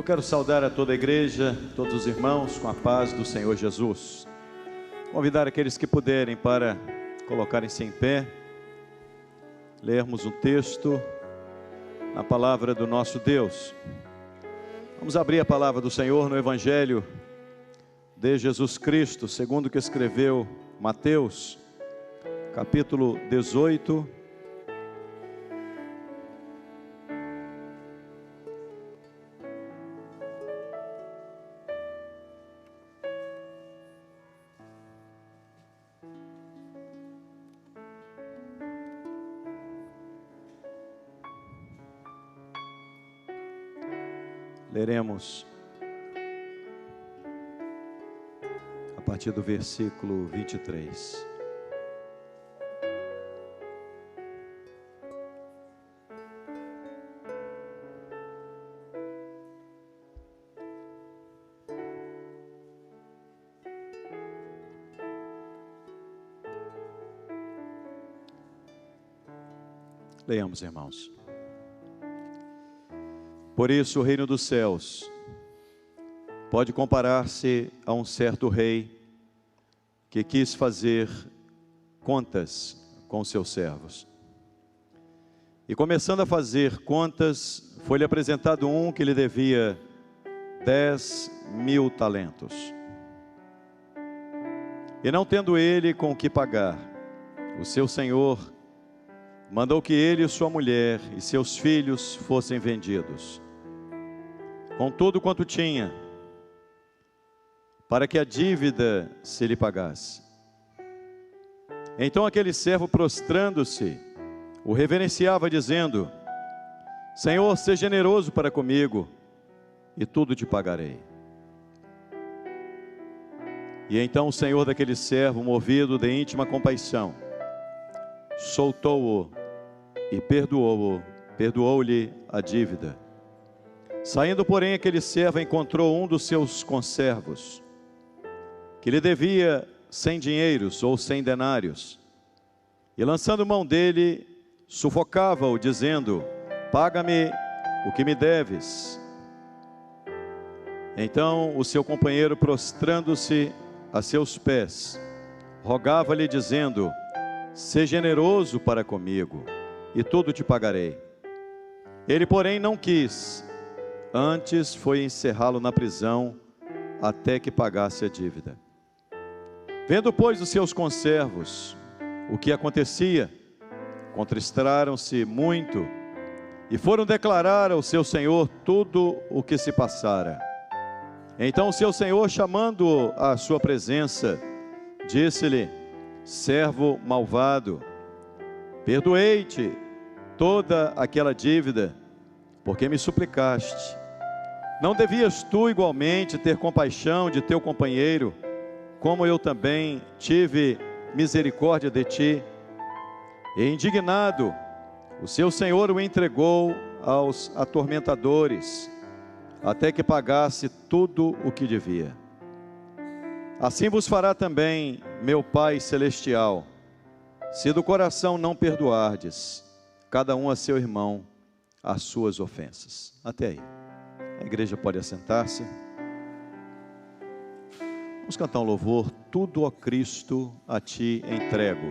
quero saudar a toda a igreja, todos os irmãos, com a paz do Senhor Jesus. Convidar aqueles que puderem para colocarem-se em pé, lermos um texto na palavra do nosso Deus. Vamos abrir a palavra do Senhor no Evangelho de Jesus Cristo, segundo o que escreveu Mateus, capítulo 18. Leremos a partir do versículo 23. Leamos, irmãos. Por isso o reino dos céus pode comparar-se a um certo rei que quis fazer contas com seus servos. E começando a fazer contas, foi-lhe apresentado um que lhe devia 10.000 talentos. E não tendo ele com o que pagar, o seu senhor mandou que ele e sua mulher e seus filhos fossem vendidos, com tudo quanto tinha, para que a dívida se lhe pagasse. Então aquele servo, prostrando-se, o reverenciava, dizendo: Senhor, seja generoso para comigo, e tudo te pagarei. E então o senhor daquele servo, movido de íntima compaixão, soltou-o e perdoou-lhe a dívida. Saindo, porém, aquele servo encontrou um dos seus conservos, que lhe devia 100 dinheiros ou 100 denários, e lançando mão dele, sufocava-o, dizendo: paga-me o que me deves. Então o seu companheiro, prostrando-se a seus pés, rogava-lhe, dizendo: seja generoso para comigo, e tudo te pagarei. Ele, porém, não quis. Antes foi encerrá-lo na prisão, até que pagasse a dívida. Vendo, pois, os seus conservos o que acontecia, contristaram-se muito, e foram declarar ao seu senhor tudo o que se passara. Então o seu senhor, chamando-o à sua presença, disse-lhe: servo malvado, perdoei-te toda aquela dívida, porque me suplicaste. Não devias tu igualmente ter compaixão de teu companheiro, como eu também tive misericórdia de ti? E indignado, o seu senhor o entregou aos atormentadores, até que pagasse tudo o que devia. Assim vos fará também meu Pai Celestial, se do coração não perdoardes, cada um a seu irmão, as suas ofensas. Até aí. A igreja pode assentar-se. Vamos cantar um louvor: tudo, ó Cristo, a ti entrego.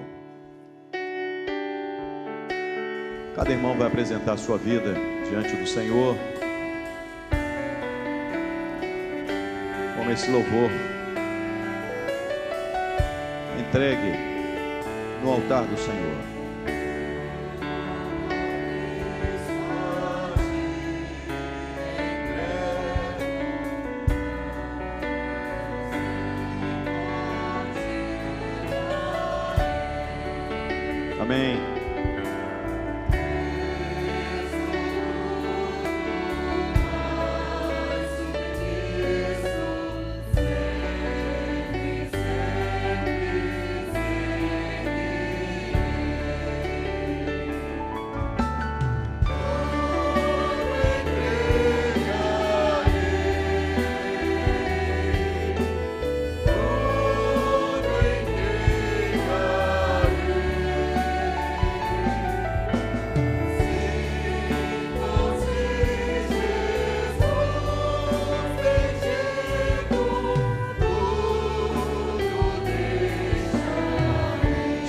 Cada irmão vai apresentar a sua vida diante do Senhor, como esse louvor entregue no altar do Senhor. Amém.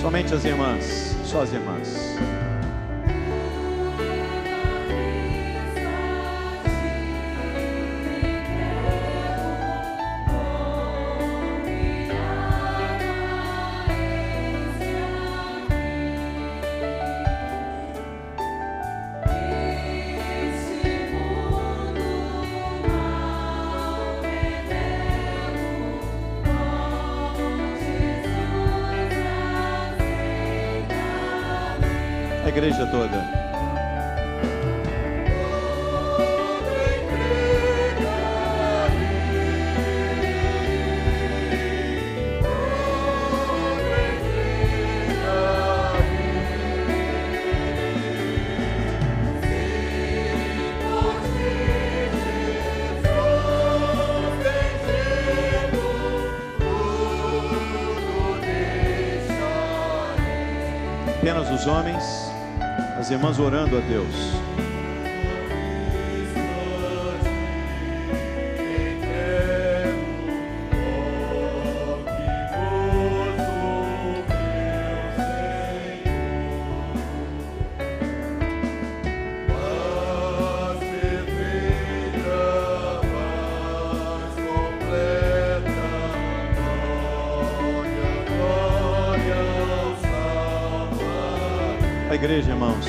Somente as irmãs, só as irmãs. A igreja toda. Apenas os homens, as irmãs orando a Deus. A igreja, irmãos.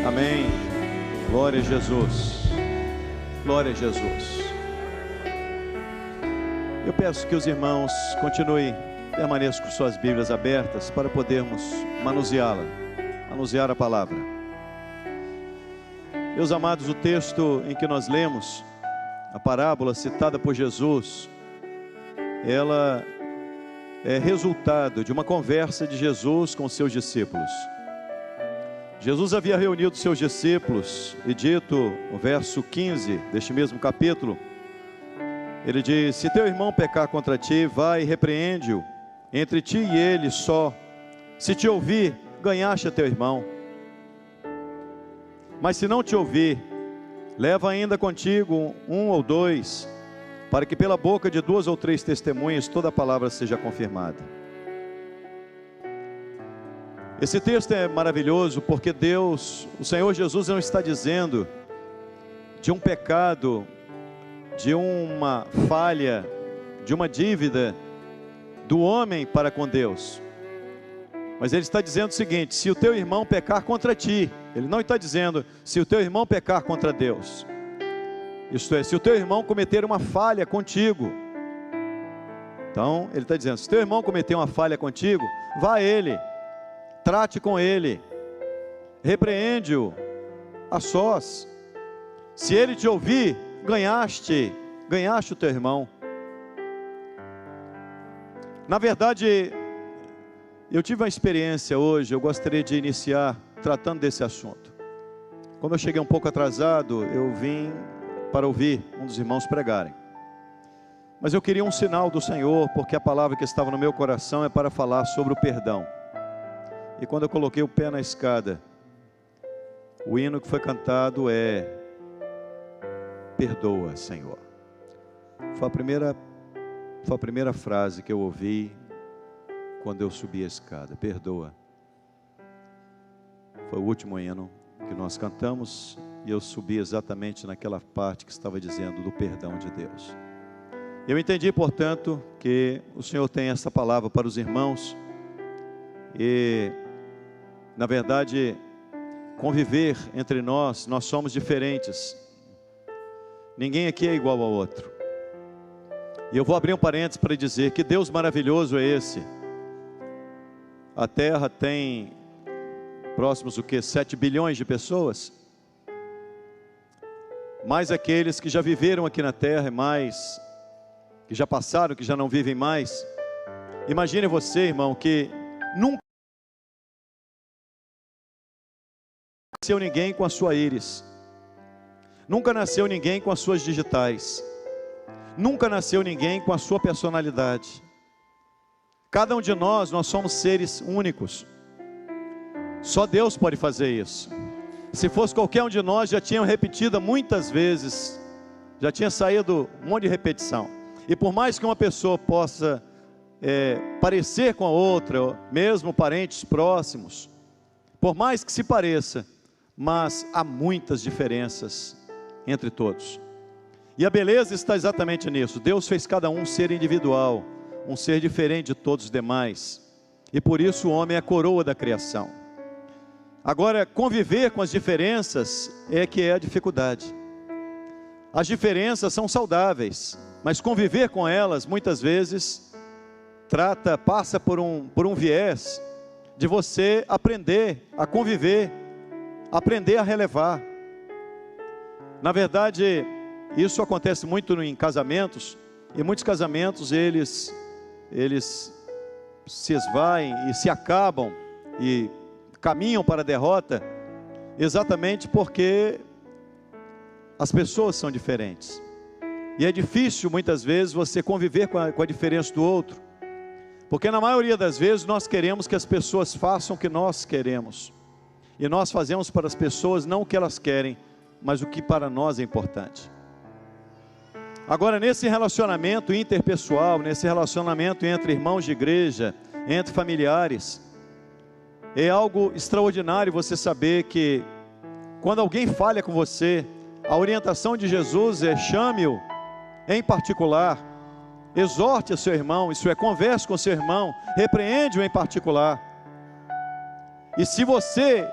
Amém. Glória a Jesus. Glória a Jesus. Eu peço que os irmãos continuem, permaneçam com suas Bíblias abertas para podermos manuseá-la, manusear a palavra. Meus amados, o texto em que nós lemos, a parábola citada por Jesus, ela é resultado de uma conversa de Jesus com seus discípulos. Jesus havia reunido seus discípulos e dito, no verso 15 deste mesmo capítulo, ele diz: se teu irmão pecar contra ti, vai e repreende-o, entre ti e ele só. Se te ouvir, ganhaste a teu irmão. Mas se não te ouvir, leva ainda contigo um ou dois, para que pela boca de 2 ou 3 testemunhas toda a palavra seja confirmada. Esse texto é maravilhoso porque Deus, o Senhor Jesus, não está dizendo de um pecado, de uma falha, de uma dívida do homem para com Deus. Mas Ele está dizendo o seguinte: se o teu irmão pecar contra ti, Ele não está dizendo se o teu irmão pecar contra Deus. Isto é, se o teu irmão cometer uma falha contigo. Então, Ele está dizendo, se o teu irmão cometer uma falha contigo, vá a ele. Trate com ele, repreende-o a sós. Se ele te ouvir, ganhaste o teu irmão. Na verdade, eu tive uma experiência hoje, eu gostaria de iniciar tratando desse assunto. Como eu cheguei um pouco atrasado, eu vim para ouvir um dos irmãos pregarem. Mas eu queria um sinal do Senhor, porque a palavra que estava no meu coração é para falar sobre o perdão. E quando eu coloquei o pé na escada, o hino que foi cantado é: perdoa, Senhor. Foi a primeira frase que eu ouvi quando eu subi a escada: perdoa. Foi o último hino que nós cantamos e eu subi exatamente naquela parte que estava dizendo do perdão de Deus. Eu entendi, portanto, que o Senhor tem essa palavra para os irmãos e, na verdade, conviver entre nós somos diferentes. Ninguém aqui é igual ao outro. E eu vou abrir um parênteses para dizer que Deus maravilhoso é esse. A terra tem próximos o quê? 7 bilhões de pessoas. Mais aqueles que já viveram aqui na terra, mais que já passaram, que já não vivem mais. Imagine você, irmão, que nunca nasceu ninguém com a sua íris. Nunca nasceu ninguém com as suas digitais. Nunca nasceu ninguém com a sua personalidade. Cada um de nós somos seres únicos. Só Deus pode fazer isso. Se fosse qualquer um de nós, já tinha repetido muitas vezes, já tinha saído um monte de repetição. E por mais que uma pessoa possa parecer com a outra, mesmo parentes próximos, por mais que se pareça, mas há muitas diferenças entre todos. E a beleza está exatamente nisso. Deus fez cada um ser individual, um ser diferente de todos os demais. E por isso o homem é a coroa da criação. Agora, conviver com as diferenças é que é a dificuldade. As diferenças são saudáveis, mas conviver com elas, muitas vezes, passa por um viés de você aprender a conviver, aprender a relevar. Na verdade, isso acontece muito em casamentos, e muitos casamentos, eles se esvaem e se acabam, e caminham para a derrota, exatamente porque as pessoas são diferentes. E é difícil muitas vezes você conviver com a diferença do outro, porque na maioria das vezes nós queremos que as pessoas façam o que nós queremos, e nós fazemos para as pessoas não o que elas querem, mas o que para nós é importante. Agora, nesse relacionamento interpessoal, nesse relacionamento entre irmãos de igreja, entre familiares, é algo extraordinário você saber que quando alguém falha com você, a orientação de Jesus é: chame-o em particular, exorte a seu irmão, isso é, converse com seu irmão, repreende-o em particular. E se você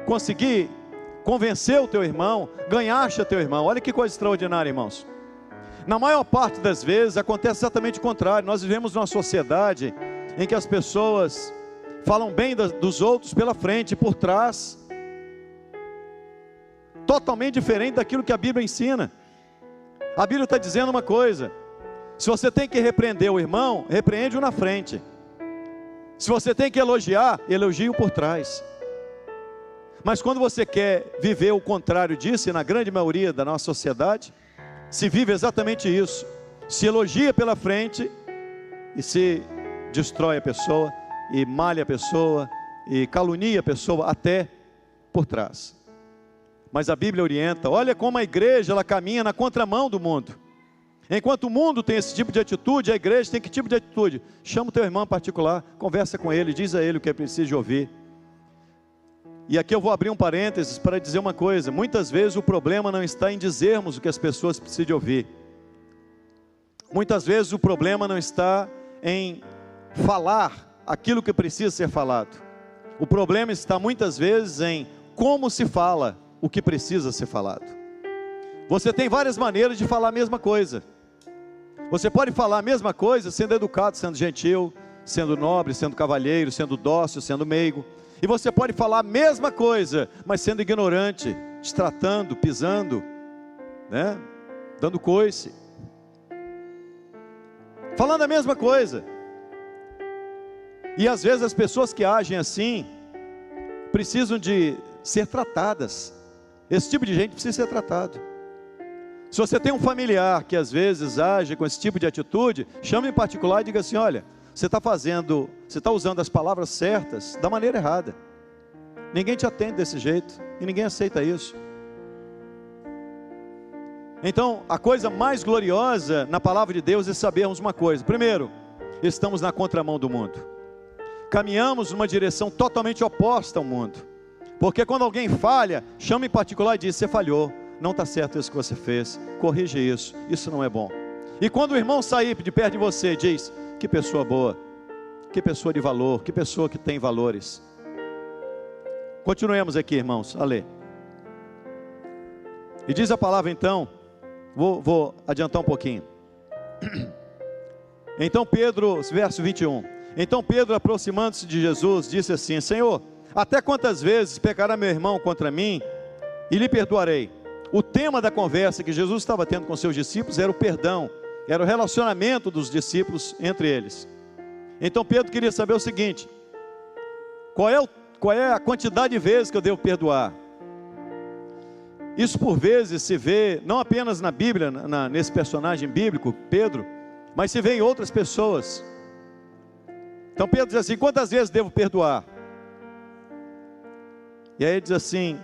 conseguir convencer o teu irmão, ganhaste a teu irmão. Olha que coisa extraordinária, irmãos. Na maior parte das vezes acontece exatamente o contrário. Nós vivemos numa sociedade em que as pessoas falam bem dos outros pela frente e por trás, totalmente diferente daquilo que a Bíblia ensina. A Bíblia está dizendo uma coisa: se você tem que repreender o irmão, repreende-o na frente. Se você tem que elogiar, elogie-o por trás. Mas quando você quer viver o contrário disso, e na grande maioria da nossa sociedade, se vive exatamente isso: se elogia pela frente e se destrói a pessoa, e malha a pessoa, e calunia a pessoa até por trás. Mas a Bíblia orienta, olha como a igreja ela caminha na contramão do mundo. Enquanto o mundo tem esse tipo de atitude, a igreja tem que tipo de atitude? Chama o teu irmão em particular, conversa com ele, diz a ele o que é preciso de ouvir. E aqui eu vou abrir um parênteses para dizer uma coisa: muitas vezes o problema não está em dizermos o que as pessoas precisam de ouvir. Muitas vezes o problema não está em falar aquilo que precisa ser falado. O problema está muitas vezes em como se fala o que precisa ser falado. Você tem várias maneiras de falar a mesma coisa. Você pode falar a mesma coisa sendo educado, sendo gentil, sendo nobre, sendo cavalheiro, sendo dócil, sendo meigo. E você pode falar a mesma coisa, mas sendo ignorante, destratando, pisando, né? Dando coice. Falando a mesma coisa. E às vezes as pessoas que agem assim precisam de ser tratadas. Esse tipo de gente precisa ser tratado. Se você tem um familiar que às vezes age com esse tipo de atitude, chame em particular e diga assim: olha, você está usando as palavras certas da maneira errada. Ninguém te atende desse jeito e ninguém aceita isso. Então, a coisa mais gloriosa na palavra de Deus é sabermos uma coisa: primeiro, estamos na contramão do mundo. Caminhamos numa direção totalmente oposta ao mundo. Porque quando alguém falha, chama em particular e diz: você falhou, não está certo isso que você fez, corrige isso, isso não é bom. E quando o irmão sair de perto de você, diz: que pessoa boa, que pessoa de valor, que pessoa que tem valores. Continuemos aqui, irmãos, a ler. E diz a palavra então, vou adiantar um pouquinho. Então Pedro, verso 21. Então Pedro, aproximando-se de Jesus, disse assim: Senhor, até quantas vezes pecará meu irmão contra mim e lhe perdoarei? O tema da conversa que Jesus estava tendo com seus discípulos era o perdão, era o relacionamento dos discípulos entre eles. Então Pedro queria saber o seguinte: qual qual é a quantidade de vezes que eu devo perdoar? Isso por vezes se vê, não apenas na Bíblia, nesse personagem bíblico, Pedro, mas se vê em outras pessoas. Então Pedro diz assim: quantas vezes devo perdoar? E aí ele diz assim: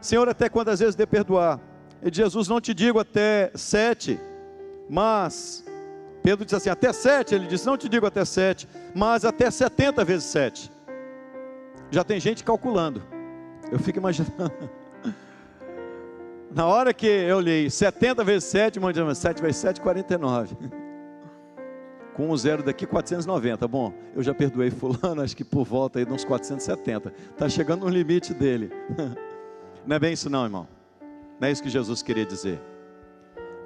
Senhor, até quantas vezes devo perdoar? Ele diz: Jesus, não te digo até 7, mas... Pedro diz assim: até 7, ele diz: não te digo até 7, mas até 70 vezes 7. Já tem gente calculando. Eu fico imaginando. Na hora que eu li 70 vezes 7, irmão, 7 vezes 7, 49. Com um zero daqui, 490. Bom, eu já perdoei fulano, acho que por volta aí de uns 470. Está chegando no limite dele. Não é bem isso não, irmão. Não é isso que Jesus queria dizer.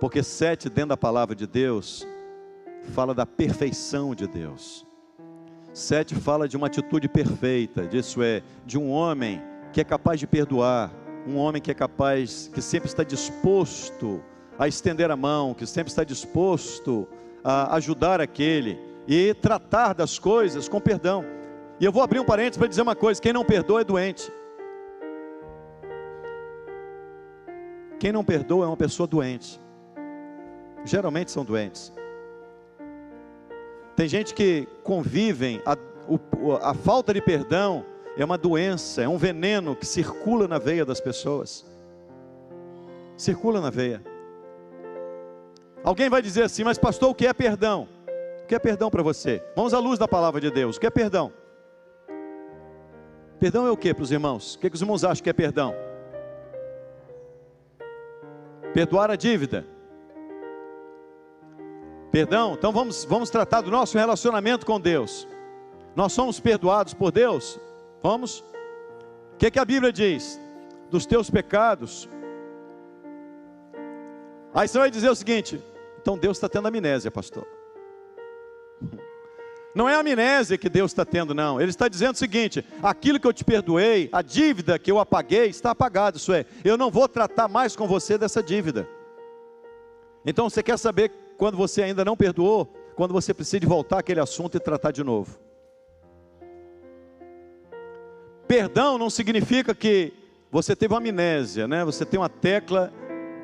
Porque 7 dentro da palavra de Deus fala da perfeição de Deus. 7 fala de uma atitude perfeita, disso é, de um homem que é capaz de perdoar, um homem que é capaz, que sempre está disposto a estender a mão, que sempre está disposto a ajudar aquele e tratar das coisas com perdão. E eu vou abrir um parênteses para dizer uma coisa: quem não perdoa é doente. Quem não perdoa é uma pessoa doente. Geralmente são doentes. Tem gente que convivem, a falta de perdão é uma doença, é um veneno que circula na veia das pessoas. Circula na veia. Alguém vai dizer assim: mas pastor, o que é perdão? O que é perdão para você? Vamos à luz da palavra de Deus. O que é perdão? Perdão é o que para os irmãos? O que os irmãos acham que é perdão? Perdoar a dívida. Perdão, então vamos tratar do nosso relacionamento com Deus. Nós somos perdoados por Deus? Vamos? O que a Bíblia diz? Dos teus pecados. Aí você vai dizer o seguinte: então Deus está tendo amnésia, pastor. Não é a amnésia que Deus está tendo, não. Ele está dizendo o seguinte: aquilo que eu te perdoei, a dívida que eu apaguei, está apagada. Isso é, eu não vou tratar mais com você dessa dívida. Então você quer saber quando você ainda não perdoou? Quando você precisa de voltar àquele assunto e tratar de novo. Perdão não significa que você teve uma amnésia, né? Você tem uma tecla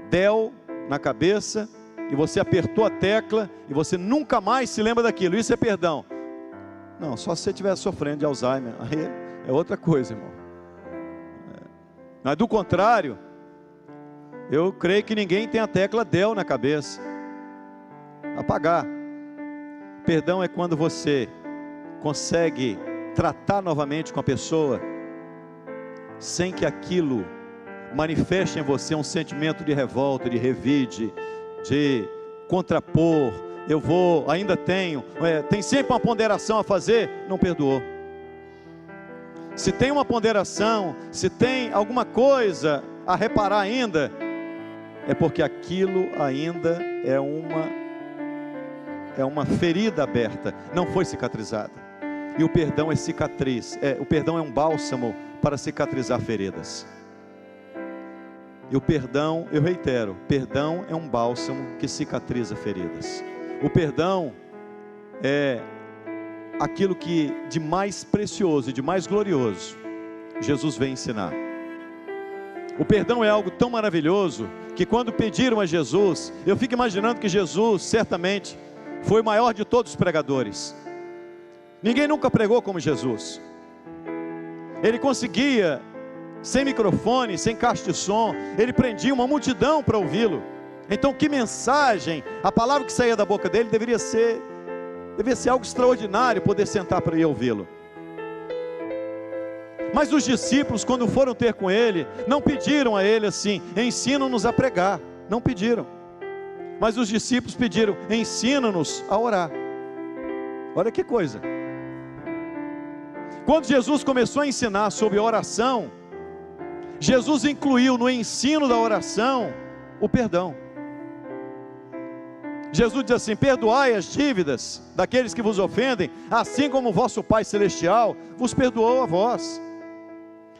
del na cabeça e você apertou a tecla e você nunca mais se lembra daquilo. Isso é perdão. Não, só se você estiver sofrendo de Alzheimer, aí é outra coisa, irmão. Mas do contrário, eu creio que ninguém tem a tecla del na cabeça. Apagar. Perdão é quando você consegue tratar novamente com a pessoa sem que aquilo manifeste em você um sentimento de revolta, de revide, de contrapor. Ainda tenho, tem sempre uma ponderação a fazer, não perdoou. Se tem uma ponderação, se tem alguma coisa a reparar ainda, é porque aquilo ainda é uma ferida aberta, não foi cicatrizada. E o perdão é cicatriz, o perdão é um bálsamo para cicatrizar feridas. E o perdão, eu reitero, perdão é um bálsamo que cicatriza feridas. O perdão é aquilo que de mais precioso e de mais glorioso Jesus vem ensinar. O perdão é algo tão maravilhoso que quando pediram a Jesus, eu fico imaginando que Jesus certamente foi o maior de todos os pregadores. Ninguém nunca pregou como Jesus. Ele conseguia, sem microfone, sem caixa de som, ele prendia uma multidão para ouvi-lo. Então que mensagem, a palavra que saía da boca dele deveria ser algo extraordinário, poder sentar para ir ouvi-lo. Mas os discípulos, quando foram ter com ele, não pediram a ele assim: ensina-nos a pregar. Não pediram. Mas os discípulos pediram: ensina-nos a orar. Olha que coisa. Quando Jesus começou a ensinar sobre oração, Jesus incluiu no ensino da oração o perdão. Jesus diz assim: perdoai as dívidas daqueles que vos ofendem, assim como o vosso Pai Celestial vos perdoou a vós.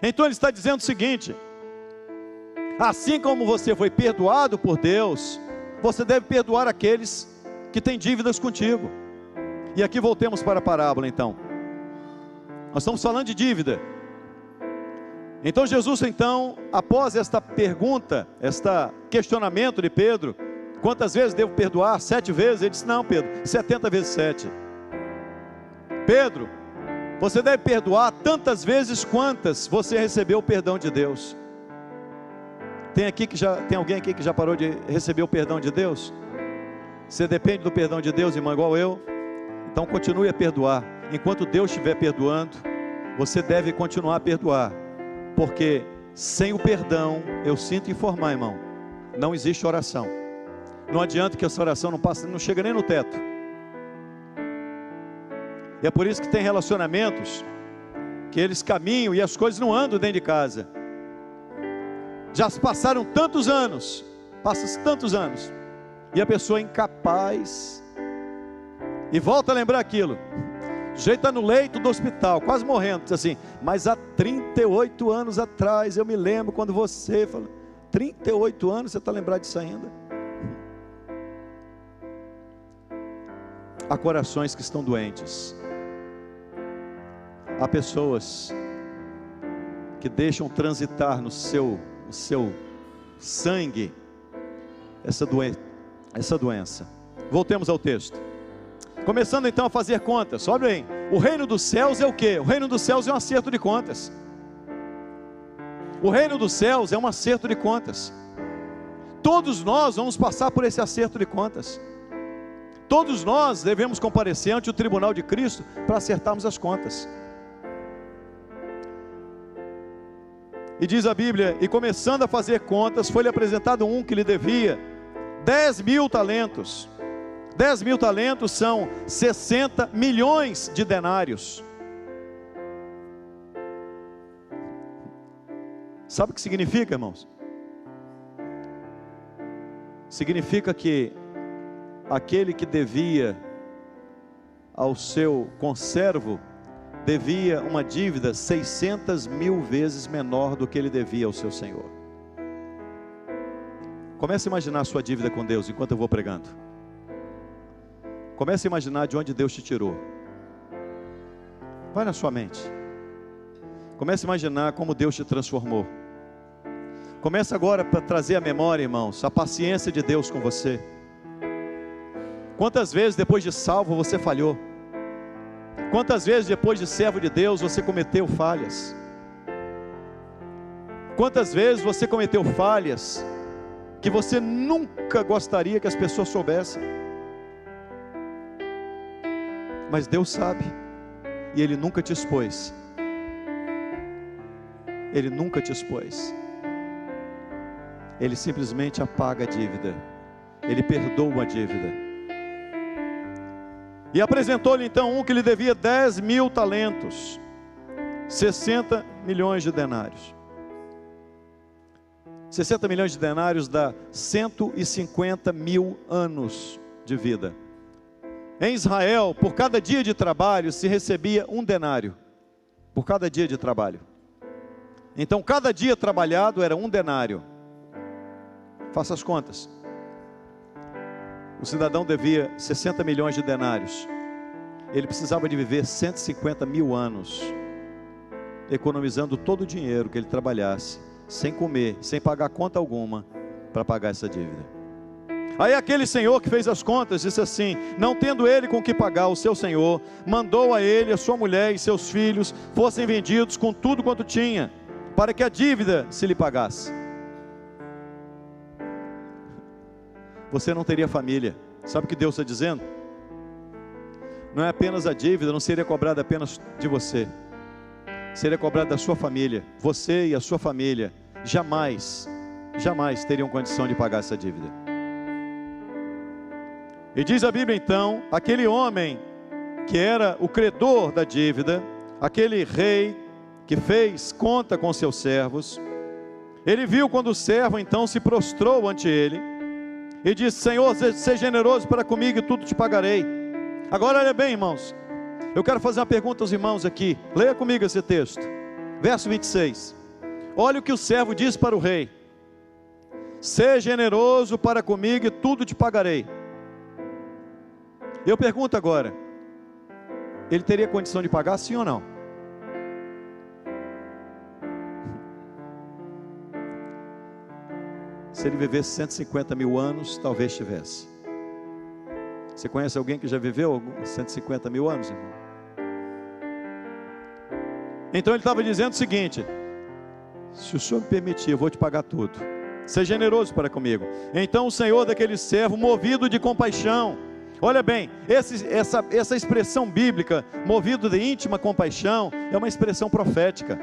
Então ele está dizendo o seguinte: assim como você foi perdoado por Deus, você deve perdoar aqueles que têm dívidas contigo. E aqui voltemos para a parábola então. Nós estamos falando de dívida. Então Jesus, então, após esta pergunta, este questionamento de Pedro, quantas vezes devo perdoar? 7 vezes? Ele disse, não, Pedro, 70 vezes 7. Pedro, você deve perdoar tantas vezes quantas você recebeu o perdão de Deus. Tem alguém aqui que já parou de receber o perdão de Deus? Você depende do perdão de Deus, irmão, igual eu? Então continue a perdoar. Enquanto Deus estiver perdoando, você deve continuar a perdoar. Porque sem o perdão, eu sinto informar, irmão, não existe oração. Não adianta que essa oração não chega nem no teto. E é por isso que tem relacionamentos que eles caminham e as coisas não andam dentro de casa. Já se passaram tantos anos, e a pessoa é incapaz, e volta a lembrar aquilo. O jeito está no leito do hospital, quase morrendo, diz assim, mas há 38 anos atrás, eu me lembro quando você falou, 38 anos, você está lembrado disso ainda? Há corações que estão doentes, há pessoas que deixam transitar no seu sangue essa doença. Voltemos ao texto. Começando então a fazer contas. Olha bem, o reino dos céus é o quê? O reino dos céus é um acerto de contas. O reino dos céus é um acerto de contas. Todos nós vamos passar por esse acerto de contas. Todos nós devemos comparecer ante o tribunal de Cristo para acertarmos as contas. E diz a Bíblia, e começando a fazer contas, foi-lhe apresentado um que lhe devia 10.000 talentos. 10.000 talentos são 60 milhões de denários. Sabe o que significa, irmãos? Significa que aquele que devia ao seu conservo, devia uma dívida 600 mil vezes menor do que ele devia ao seu Senhor. Comece a imaginar a sua dívida com Deus enquanto eu vou pregando. Comece a imaginar de onde Deus te tirou. Vai na sua mente. Comece a imaginar como Deus te transformou. Comece agora para trazer à memória, irmãos, a paciência de Deus com você. Quantas vezes depois de salvo você falhou? Quantas vezes depois de servo de Deus você cometeu falhas? Quantas vezes você cometeu falhas que você nunca gostaria que as pessoas soubessem? Mas Deus sabe, e Ele nunca te expôs. Ele nunca te expôs. Ele simplesmente apaga a dívida. Ele perdoa a dívida. E apresentou-lhe então um que lhe devia 10.000 talentos, 60 milhões de denários. 60 milhões de denários dá 150 mil anos de vida. Em Israel, por cada dia de trabalho se recebia um denário. Por cada dia de trabalho. Então cada dia trabalhado era um denário. Faça as contas. O cidadão devia 60 milhões de denários. Ele precisava de viver 150 mil anos, economizando todo o dinheiro que ele trabalhasse, sem comer, sem pagar conta alguma, para pagar essa dívida. Aí aquele senhor que fez as contas, disse assim, não tendo ele com que pagar, o seu senhor mandou a ele, a sua mulher e seus filhos, fossem vendidos com tudo quanto tinha, para que a dívida se lhe pagasse. Você não teria família. Sabe o que Deus está dizendo? Não é apenas a dívida, não seria cobrada apenas de você, seria cobrada da sua família. Você e a sua família jamais teriam condição de pagar essa dívida. E diz a Bíblia então, aquele homem que era o credor da dívida, aquele rei que fez conta com seus servos, ele viu quando o servo então se prostrou ante ele, e disse, Senhor, seja generoso para comigo e tudo te pagarei. Agora olha bem, irmãos, eu quero fazer uma pergunta aos irmãos aqui, leia comigo esse texto, verso 26, olha o que o servo diz para o rei, seja generoso para comigo e tudo te pagarei. Eu pergunto agora, ele teria condição de pagar sim ou não? Se ele vivesse 150 mil anos, talvez tivesse. Você conhece alguém que já viveu 150 mil anos, irmão? Então ele estava dizendo o seguinte: se o Senhor me permitir, eu vou te pagar tudo. Seja generoso para comigo. Então o Senhor daquele servo, movido de compaixão, olha bem, essa expressão bíblica, movido de íntima compaixão, é uma expressão profética,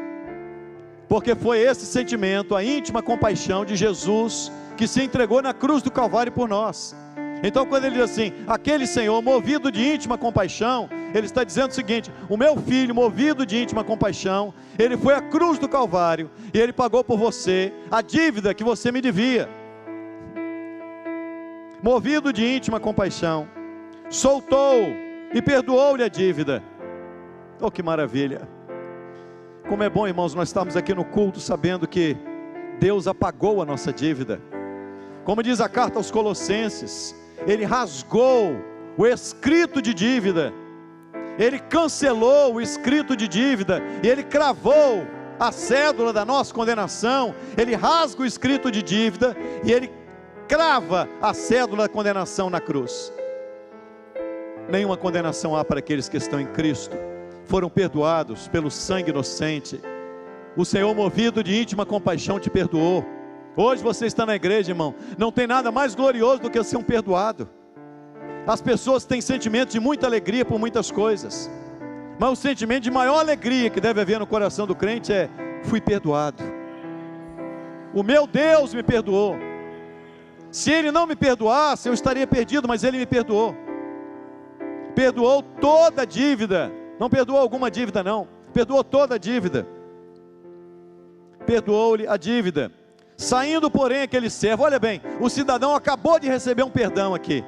porque foi esse sentimento, a íntima compaixão de Jesus, que se entregou na cruz do Calvário por nós. Então quando ele diz assim, aquele Senhor movido de íntima compaixão, ele está dizendo o seguinte: o meu filho movido de íntima compaixão, ele foi à cruz do Calvário, e ele pagou por você a dívida que você me devia. Movido de íntima compaixão, soltou e perdoou-lhe a dívida. Oh, que maravilha! Como é bom, irmãos, nós estamos aqui no culto sabendo que Deus apagou a nossa dívida. Como diz a carta aos Colossenses, Ele rasgou o escrito de dívida, Ele cancelou o escrito de dívida, e Ele cravou a cédula da nossa condenação. Ele rasga o escrito de dívida, e Ele crava a cédula da condenação na cruz. Nenhuma condenação há para aqueles que estão em Cristo, foram perdoados pelo sangue inocente. O Senhor, movido de íntima compaixão, te perdoou. Hoje você está na igreja, irmão, não tem nada mais glorioso do que ser um perdoado. As pessoas têm sentimento de muita alegria por muitas coisas, mas o sentimento de maior alegria que deve haver no coração do crente é: fui perdoado, o meu Deus me perdoou. Se Ele não me perdoasse, eu estaria perdido, mas Ele me perdoou. Perdoou toda a dívida, não perdoou alguma dívida não, perdoou toda a dívida. Perdoou-lhe a dívida. Saindo, porém, aquele servo, olha bem, o cidadão acabou de receber um perdão aqui,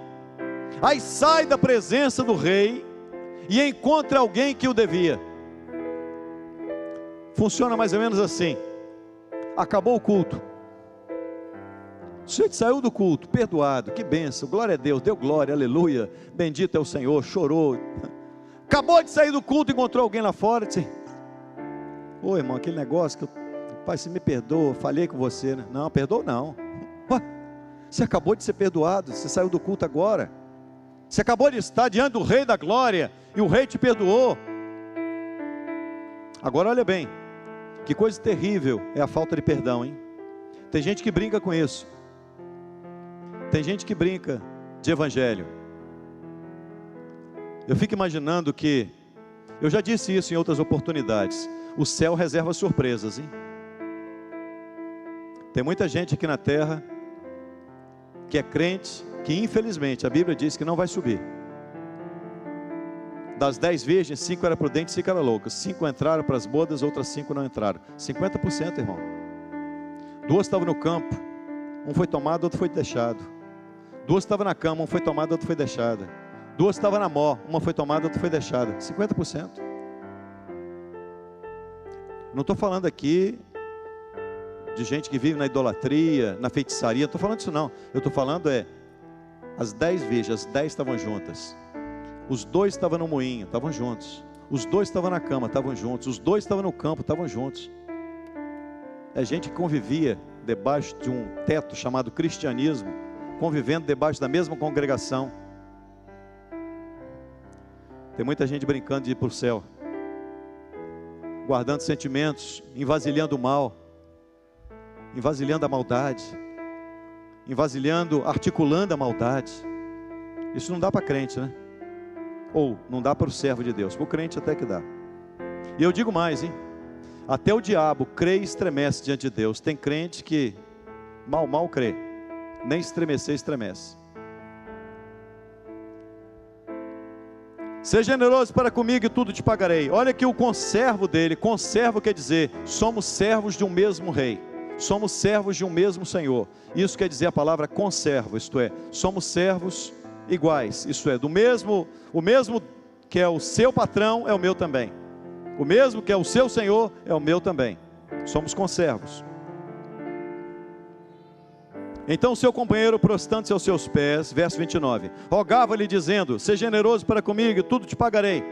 aí sai da presença do rei e encontra alguém que o devia. Funciona mais ou menos assim: acabou o culto, o sujeito saiu do culto, perdoado, que bênção, glória a Deus, deu glória, aleluia, bendito é o Senhor, chorou. Acabou de sair do culto, encontrou alguém lá fora, disse: ô irmão, aquele negócio que pai, você me perdoa, falhei com você, né? Não, perdoa não. Ué, você acabou de ser perdoado, você saiu do culto agora, você acabou de estar diante do Rei da Glória, e o Rei te perdoou. Agora olha bem, que coisa terrível é a falta de perdão, hein? Tem gente que brinca com isso, tem gente que brinca de evangelho. Eu fico imaginando que, eu já disse isso em outras oportunidades, o céu reserva surpresas, hein? Tem muita gente aqui na terra que é crente, que infelizmente a Bíblia diz que não vai subir. Das 10 virgens, 5 eram prudentes e 5 eram loucas. 5 entraram para as bodas, outras 5 não entraram. 50%, irmão. 2 estavam no campo, um foi tomado, outro foi deixado. 2 estavam na cama, um foi tomado, outro foi deixado. 2 estavam na mó, uma foi tomada, outra foi deixada. 50%. Não estou falando aqui de gente que vive na idolatria, na feitiçaria, não estou falando disso não. Eu estou falando as 10 virgens, as 10 estavam juntas. Os 2 estavam no moinho, estavam juntos. Os 2 estavam na cama, estavam juntos. Os 2 estavam no campo, estavam juntos. É gente que convivia debaixo de um teto chamado cristianismo, convivendo debaixo da mesma congregação. Tem muita gente brincando de ir para o céu, guardando sentimentos, envasilhando o mal, envasilhando a maldade, articulando a maldade. Isso não dá para crente, né? Ou não dá para o servo de Deus. Para o crente até que dá. E eu digo mais, hein? Até o diabo crê e estremece diante de Deus. Tem crente que mal crê, nem estremecer estremece. Seja generoso para comigo e tudo te pagarei. Olha aqui o conservo dele. Conservo quer dizer, somos servos de um mesmo rei, somos servos de um mesmo Senhor. Isso quer dizer a palavra conservo, isto é, somos servos iguais, isto é, o mesmo que é o seu patrão é o meu também, o mesmo que é o seu Senhor é o meu também, somos conservos. Então seu companheiro, prostrando-se aos seus pés, verso 29, rogava-lhe dizendo: seja generoso para comigo e tudo te pagarei.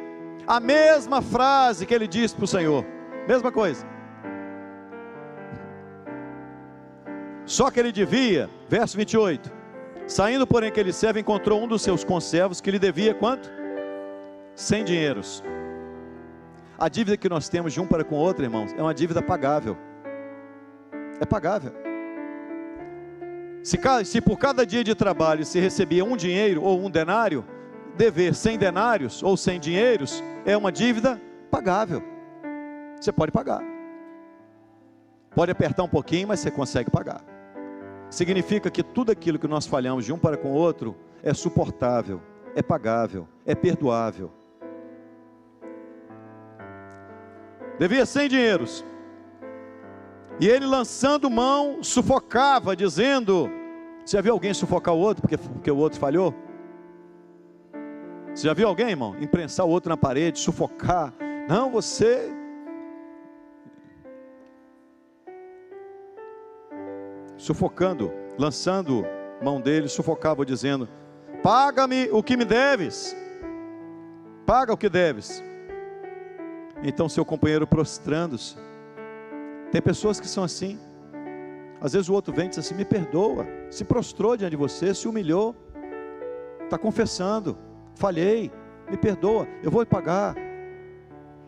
A mesma frase que ele disse para o Senhor, mesma coisa. Só que ele devia, verso 28, saindo porém aquele servo, encontrou um dos seus conservos que lhe devia quanto? 100 dinheiros. A dívida que nós temos de um para com o outro, irmãos, é uma dívida pagável. É pagável. Se por cada dia de trabalho se recebia um dinheiro ou um denário, dever 100 denários ou 100 dinheiros é uma dívida pagável. Você pode pagar. Pode apertar um pouquinho, mas você consegue pagar. Significa que tudo aquilo que nós falhamos de um para com o outro é suportável, é pagável, é perdoável. Devia 100 dinheiros. E ele, lançando mão, sufocava, dizendo... Você já viu alguém sufocar o outro porque o outro falhou? Você já viu alguém, irmão, imprensar o outro na parede, sufocar? Não, você... Sufocando, lançando mão dele, sufocava, dizendo: paga-me o que me deves. Paga o que deves. Então seu companheiro, prostrando-se. Tem pessoas que são assim. Às vezes o outro vem e diz assim: me perdoa. Se prostrou diante de você, se humilhou, está confessando: falhei, me perdoa, eu vou pagar,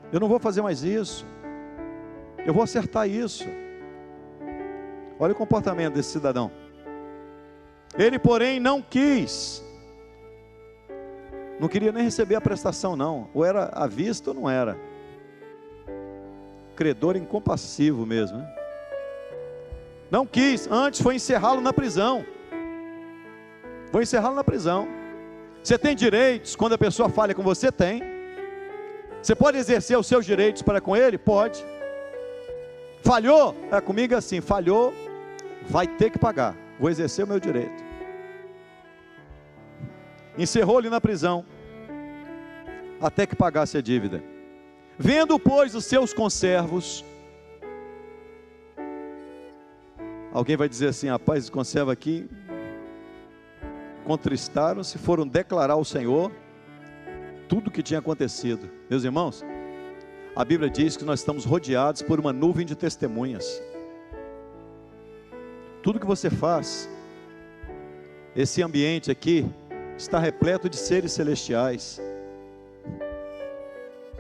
eu não vou fazer mais isso, eu vou acertar isso. Olha o comportamento desse cidadão. Ele, porém, não quis. Não queria nem receber a prestação, não. Ou era à vista ou não era. Credor incompassivo mesmo, né? Não quis, antes foi encerrá-lo na prisão. Vou encerrá-lo na prisão. Você tem direitos quando a pessoa falha com você? Tem. Você pode exercer os seus direitos para com ele? Pode. Falhou? Comigo é assim, falhou, vai ter que pagar. Vou exercer o meu direito. Encerrou-lhe na prisão, até que pagasse a dívida. Vendo, pois, os seus conservos... Alguém vai dizer assim: rapaz, os conservos aqui contristaram-se, foram declarar ao Senhor tudo o que tinha acontecido. Meus irmãos, a Bíblia diz que nós estamos rodeados por uma nuvem de testemunhas. Tudo que você faz, esse ambiente aqui está repleto de seres celestiais.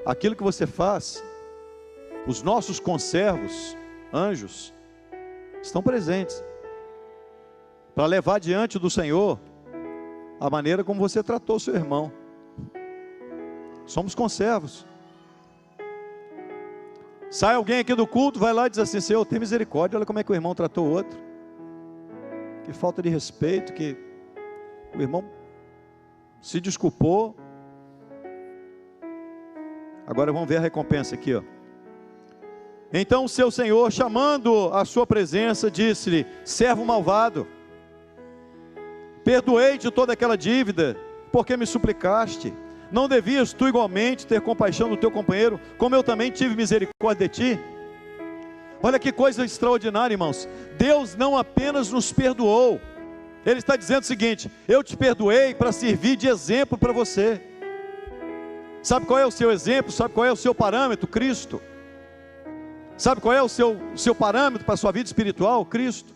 Aquilo que você faz, os nossos conservos, anjos, estão presentes para levar diante do Senhor a maneira como você tratou o seu irmão. Somos conservos. Sai alguém aqui do culto, vai lá e diz assim: Senhor, tem misericórdia, olha como é que o irmão tratou o outro. Que falta de respeito, que o irmão se desculpou. Agora vamos ver a recompensa aqui, ó. Então o seu senhor, chamando à sua presença, disse-lhe: servo malvado, perdoei-te toda aquela dívida, porque me suplicaste. Não devias tu igualmente ter compaixão do teu companheiro, como eu também tive misericórdia de ti? Olha que coisa extraordinária, irmãos. Deus não apenas nos perdoou, Ele está dizendo o seguinte: eu te perdoei para servir de exemplo para você. Sabe qual é o seu exemplo? Sabe qual é o seu parâmetro? Cristo. Sabe qual é o seu parâmetro para a sua vida espiritual? Cristo.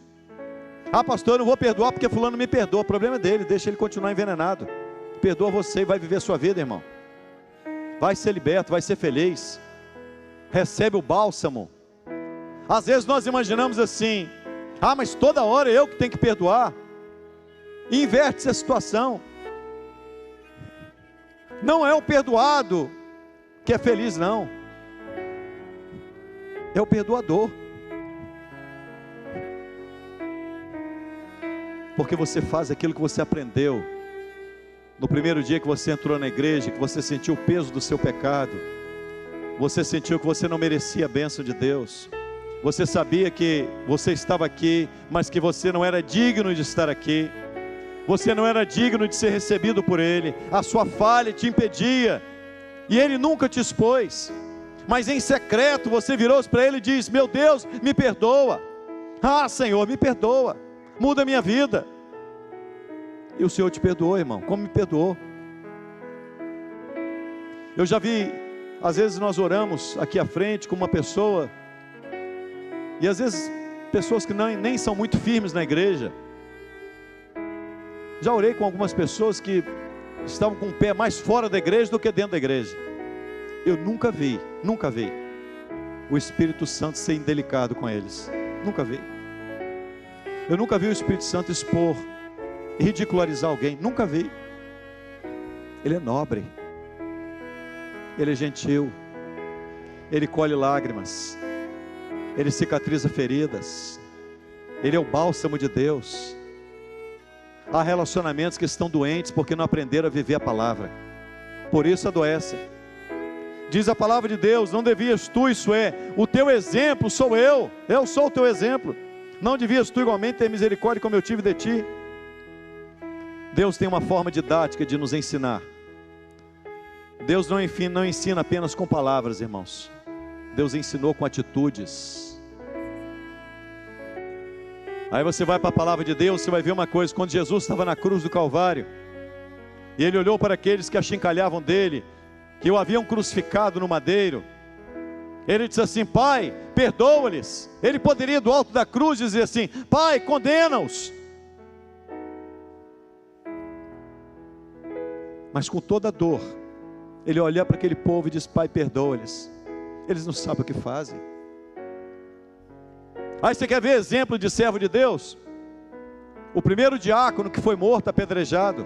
Ah, pastor, eu não vou perdoar porque fulano me perdoa. O problema é dele, deixa ele continuar envenenado. Perdoa você e vai viver a sua vida, irmão. Vai ser liberto, vai ser feliz. Recebe o bálsamo. Às vezes nós imaginamos assim: ah, mas toda hora eu que tenho que perdoar. E inverte-se a situação. Não é o perdoado que é feliz, não. É o perdoador. Porque você faz aquilo que você aprendeu no primeiro dia que você entrou na igreja, que você sentiu o peso do seu pecado. Você sentiu que você não merecia a bênção de Deus. Você sabia que você estava aqui, mas que você não era digno de estar aqui. Você não era digno de ser recebido por Ele. A sua falha te impedia. E Ele nunca te expôs. Mas em secreto você virou-se para Ele e disse: meu Deus, me perdoa. Ah, Senhor, me perdoa. Muda a minha vida. E o Senhor te perdoou, irmão, como me perdoou. Eu já vi, às vezes nós oramos aqui à frente com uma pessoa, e às vezes pessoas que nem são muito firmes na igreja. Já orei com algumas pessoas que estavam com o pé mais fora da igreja do que dentro da igreja. Eu nunca vi o Espírito Santo ser indelicado com eles. Nunca vi. Eu nunca vi o Espírito Santo expor, ridicularizar alguém. Nunca vi. Ele é nobre. Ele é gentil. Ele colhe lágrimas. Ele cicatriza feridas. Ele é o bálsamo de Deus. Há relacionamentos que estão doentes porque não aprenderam a viver a palavra. Por isso adoecem. Diz a palavra de Deus: não devias tu, isso é, o teu exemplo sou eu sou o teu exemplo. Não devias tu igualmente ter misericórdia como eu tive de ti? Deus tem uma forma didática de nos ensinar. Deus não ensina apenas com palavras, irmãos. Deus ensinou com atitudes. Aí você vai para a palavra de Deus, você vai ver uma coisa. Quando Jesus estava na cruz do Calvário, e Ele olhou para aqueles que achincalhavam dele, que o haviam crucificado no madeiro, Ele disse assim: Pai, perdoa-lhes. Ele poderia do alto da cruz dizer assim: Pai, condena-os. Mas com toda a dor, Ele olha para aquele povo e diz: Pai, perdoa-lhes. Eles não sabem o que fazem. Aí você quer ver exemplo de servo de Deus? O primeiro diácono que foi morto apedrejado,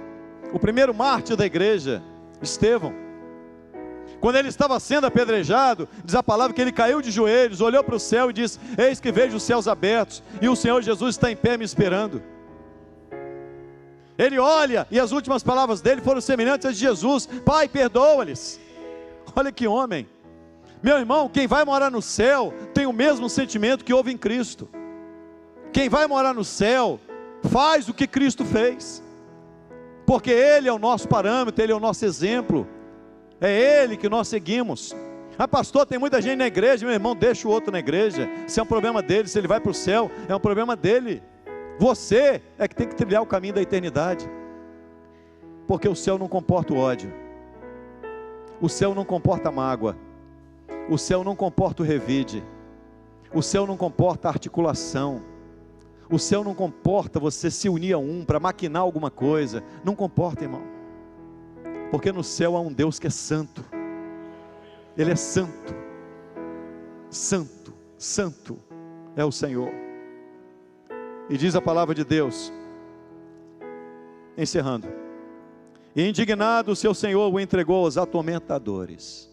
o primeiro mártir da igreja, Estevão. Quando ele estava sendo apedrejado, diz a palavra que ele caiu de joelhos, olhou para o céu e disse: eis que vejo os céus abertos, e o Senhor Jesus está em pé me esperando. Ele olha, e as últimas palavras dele foram semelhantes às de Jesus: Pai, perdoa-lhes. Olha que homem. Meu irmão, quem vai morar no céu tem o mesmo sentimento que houve em Cristo. Quem vai morar no céu faz o que Cristo fez, porque Ele é o nosso parâmetro, Ele é o nosso exemplo, é Ele que nós seguimos. Ah, pastor, tem muita gente na igreja. Meu irmão, deixa o outro na igreja. Se é um problema dele, se ele vai para o céu, é um problema dele. Você é que tem que trilhar o caminho da eternidade, porque o céu não comporta o ódio, o céu não comporta mágoa, o céu não comporta o revide, o céu não comporta a articulação, o céu não comporta você se unir a um para maquinar alguma coisa. Não comporta, irmão, porque no céu há um Deus que é santo. Ele é santo, santo, santo é o Senhor. E diz a palavra de Deus, encerrando: e indignado o seu Senhor o entregou aos atormentadores.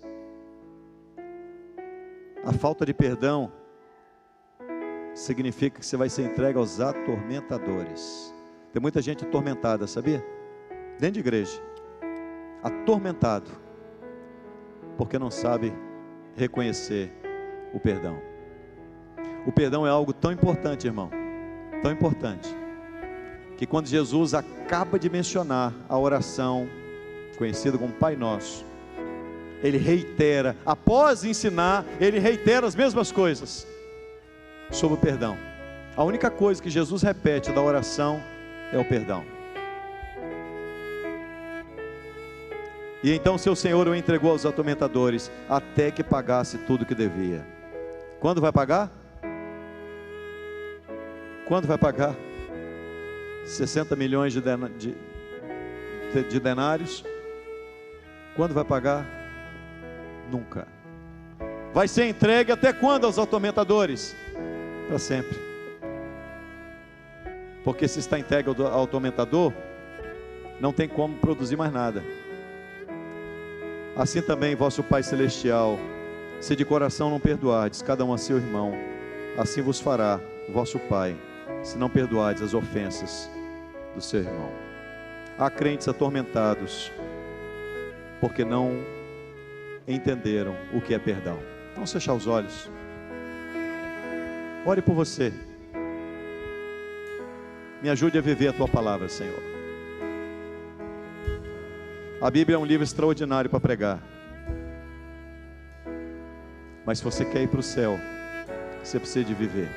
A falta de perdão significa que você vai ser entregue aos atormentadores. Tem muita gente atormentada, sabia? Dentro de igreja, atormentado, porque não sabe reconhecer o perdão. O perdão é algo tão importante, irmão, tão importante, que quando Jesus acaba de mencionar a oração conhecida como Pai Nosso, Ele reitera, após ensinar, Ele reitera as mesmas coisas sobre o perdão. A única coisa que Jesus repete da oração é o perdão. E então seu Senhor o entregou aos atormentadores, até que pagasse tudo o que devia. Quando vai pagar? Quando vai pagar? 60 milhões de denários. Quando vai pagar? Nunca. Vai ser entregue até quando aos atormentadores? Para sempre. Porque se está entregue ao atormentador, não tem como produzir mais nada. Assim também vosso Pai Celestial, se de coração não perdoardes cada um a seu irmão, assim vos fará vosso Pai, se não perdoardes as ofensas do seu irmão. Há crentes atormentados, porque não entenderam o que é perdão. Vamos fechar os olhos. Ore por você. Me ajude a viver a tua palavra, Senhor. A Bíblia é um livro extraordinário para pregar. Mas se você quer ir para o céu, você precisa de viver.